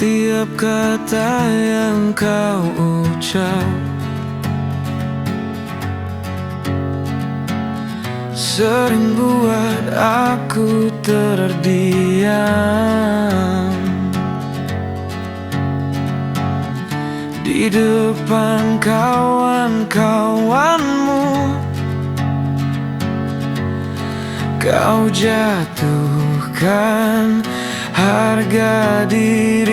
Setiap kata yang kau ucap sering buat aku terdiam di depan kawan-kawanmu. Kau jatuhkan harga diriku.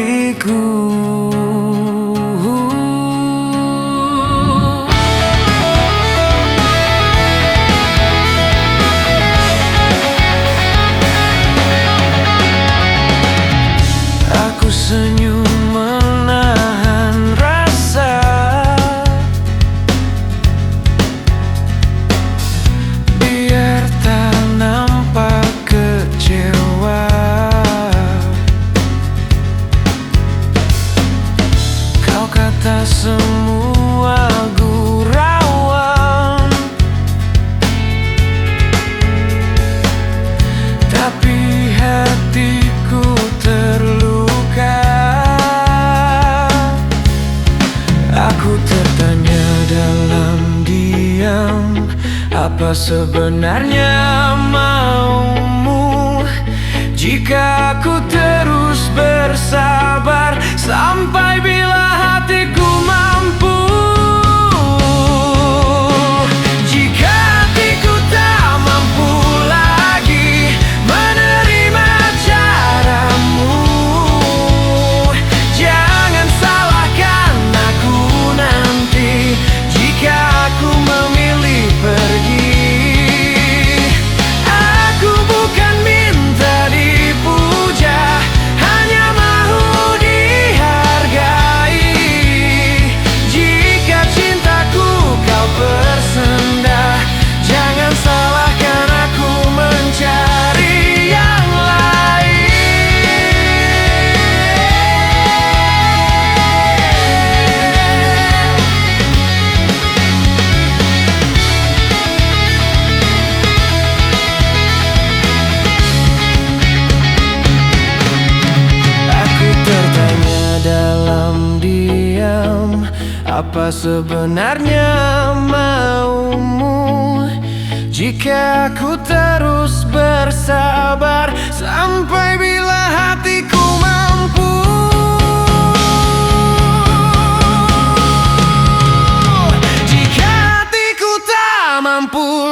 Aku senyum menahan rasa, biar tak nampak kecewa. Kau kata semua gurauan, tapi hatiku terluka. Aku tertanya dalam diam, apa sebenarnya maumu? Jika aku terus bersabar, sampai bila hatiku mampu. Jika hatiku tak mampu lagi menerima caramu, jangan salahkan aku nanti jika aku memilih pergi. Aku bukan minta dipuja, hanya mau dihargai. Jika cintaku kau bersendah, jangan salahkan aku mencari yang lain. Aku tertanya dalam diam, apa sebenarnya maumu? Jika aku terus bersabar, sampai bila hatiku mampu. Jika hatiku tak mampu